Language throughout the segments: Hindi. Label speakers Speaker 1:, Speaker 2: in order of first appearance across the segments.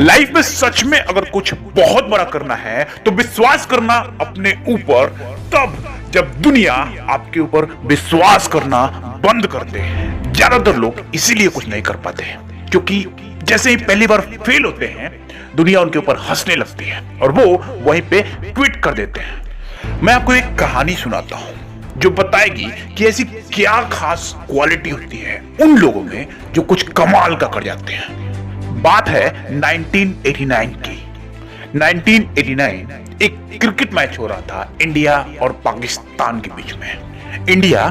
Speaker 1: लाइफ में सच में अगर कुछ बहुत बड़ा करना है तो विश्वास करना अपने ऊपर, तब जब दुनिया आपके ऊपर विश्वास करना बंद कर दे। ज्यादातर लोग इसीलिए कुछ नहीं कर पाते क्योंकि जैसे ही पहली बार फेल होते हैं दुनिया उनके ऊपर हंसने लगती है और वो वहीं पे क्विट कर देते हैं। मैं आपको एक कहानी सुनाता हूं जो बताएगी कि ऐसी क्या खास क्वालिटी होती है उन लोगों में जो कुछ कमाल का कर जाते हैं। बात है 1989 की। 1989 एक क्रिकेट मैच हो रहा था इंडिया और पाकिस्तान के बीच में। इंडिया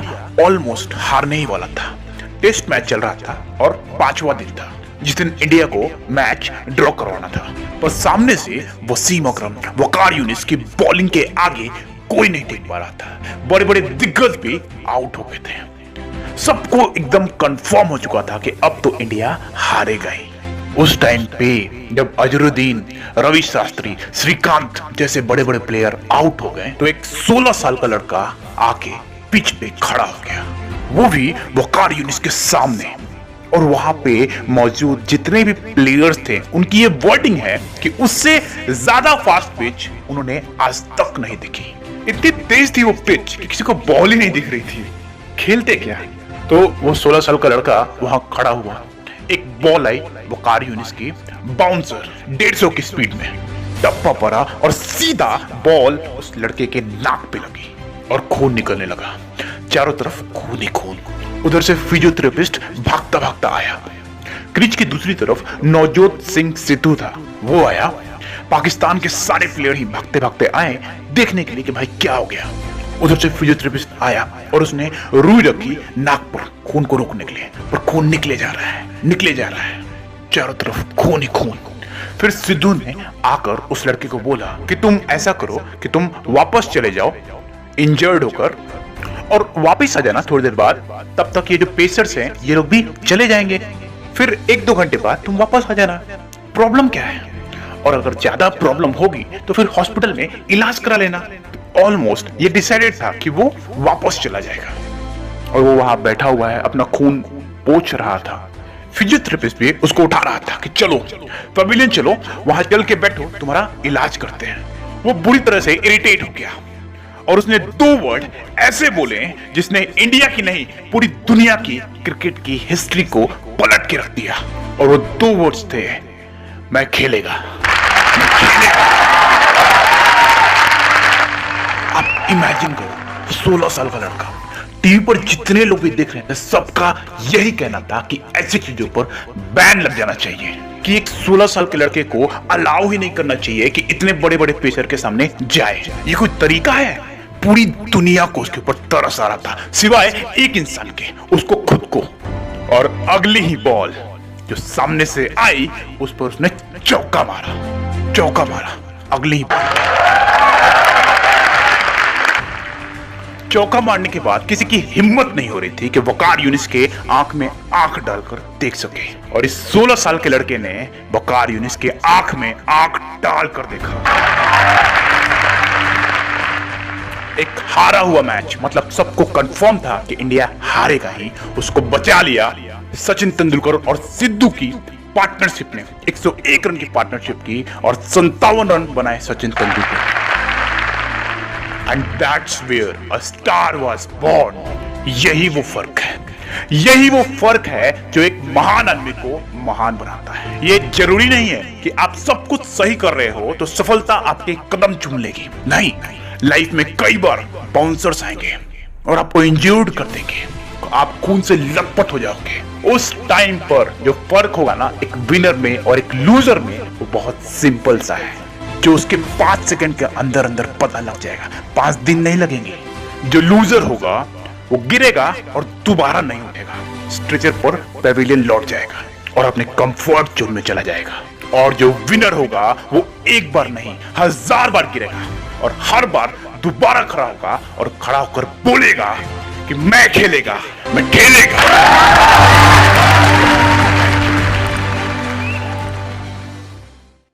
Speaker 1: ऑलमोस्ट हारने ही वाला था। टेस्ट मैच चल रहा था और 5वां दिन था जिस दिन इंडिया को मैच ड्रॉ करवाना था। पर सामने से वसीम अकरम, वकार यूनिस की बॉलिंग के आगे कोई नहीं टिक पा रहा था। बड़े बड़े दिग्गज भी आउट हो गए थे। सबको एकदम कंफर्म हो चुका था कि अब तो इंडिया हारेगा ही। उस टाइम पे जब अजरुद्दीन, रवि शास्त्री, श्रीकांत जैसे बड़े बड़े प्लेयर आउट हो गए तो एक 16 साल का लड़का आके पिच पे खड़ा हो गया, वो भी वकार यूनिस के सामने। और वहां पे मौजूद जितने भी प्लेयर्स थे उनकी ये वर्डिंग है कि उससे ज्यादा फास्ट पिच उन्होंने आज तक नहीं देखी। इतनी तेज थी वो पिच कि किसी को बॉल ही नहीं दिख रही थी। खेलते क्या? तो वो 16 साल का लड़का वहां खड़ा हुआ, एक बॉल आई वकार यूनिस की, बाउंसर 150 की स्पीड में टप्पा पड़ा और सीधा बॉल उस लड़के के नाक पे लगी और खून निकलने लगा। चारों तरफ खून ही खून। उधर से फिजियोथेरेपिस्ट भागता भागता आया। क्रीज की दूसरी तरफ नवजोत सिंह सिद्धू था, वो आया। पाकिस्तान के सारे प्लेयर ही भागते भागते आए देखने के लिए कि भाई क्या हो गया। उधर से फिजियोथेरेपिस्ट आया और उसने रुई रखी नाक पर खून को रोकने के लिए, पर खून निकले जा रहा है, निकले जा रहा है, चारों तरफ खून ही खून। फिर सिद्धू ने आकर उस लड़के को बोला कि तुम ऐसा करो कि तुम वापस चले जाओ इंजर्ड होकर और वापस आ जाना थोड़ी देर बाद। तब तक ये जो पेसर्स हैं ये लोग भी चले जाएंगे, फिर 1-2 घंटे बाद तुम वापस आ जाना। प्रॉब्लम क्या है? और अगर ज्यादा प्रॉब्लम होगी तो फिर हॉस्पिटल में इलाज करा लेना। ऑलमोस्ट ये डिसाइडेड था कि वो वापस चला जाएगा और वो वहां बैठा हुआ है, अपना खून पोंछ रहा था। फिजियोथेरेपिस्ट भी उसको उठा रहा था कि चलो पवेलियन चलो, वहां चल के बैठो, तुम्हारा इलाज करते हैं। वो बुरी तरह से इरिटेट हो गया और उसने 2 वर्ड ऐसे बोले जिसने इंडिया की नहीं पूरी दुनिया की क्रिकेट की हिस्ट्री को पलट के रख दिया। और वो 2 वर्ड्स थे, मैं खेलेगा, मैं खेलेगा। आप इमेजिन करो 16 साल का लड़का, टीवी पर जितने लोग भी देख रहे हैं सबका यही कहना था कि ऐसी चीजों पर बैन लग जाना चाहिए, कि एक 16 साल के लड़के को अलाउ ही नहीं करना चाहिए कि इतने बड़े बड़े पेसर के सामने जाए। ये कोई तरीका है? पूरी दुनिया को उसके ऊपर तरस आ रहा था सिवाय एक इंसान के, उसको खुद को। और अगली ही बॉल जो सामने से आई उस पर उसने चौका मारा, चौका मारा। अगली ही बॉल चौका मारने के बाद किसी की हिम्मत नहीं हो रही थी कि वकार यूनिस के आंख में आंख डालकर देख सके। और इस 16 साल के लड़के ने वकार यूनिस के आंख में आंख डालकर देखा। एक हारा हुआ मैच, मतलब सबको कंफर्म था कि इंडिया हारेगा ही, उसको बचा लिया सचिन तेंदुलकर और सिद्धू की पार्टनरशिप ने। 101 रन की पार्टनरशिप की और 57 रन बनाए Sachin Tendulkar. And that's where a star was born. यही वो फर्क है, यही वो फर्क है जो एक महान आदमी को महान बनाता है। ये जरूरी नहीं है कि आप सब कुछ सही कर रहे हो तो सफलता आपके कदम चूम लेगी। नहीं, लाइफ में कई बार बाउंसर्स आएंगे और आपको इंजर्ड कर देंगे, आप खून से लथपथ हो जाओगे। उस टाइम पर जो फर्क होगा ना एक विनर में और एक लूजर में, वो बहुत सिंपल सा है, जो उसके 5 सेकंड के अंदर अंदर पता लग जाएगा। 5 दिन नहीं लगेंगे। जो लूजर होगा वो गिरेगा और दोबारा नहीं उठेगा, स्ट्रेचर पर पेविलियन लौट जाएगा और अपने कंफर्ट जोन में चला जाएगा। और जो विनर होगा वो एक बार नहीं 1000 बार गिरेगा और हर बार दोबारा खड़ा होगा और खड़ा होकर बोलेगा कि मैं खेलेगा, मैं खेलेगा।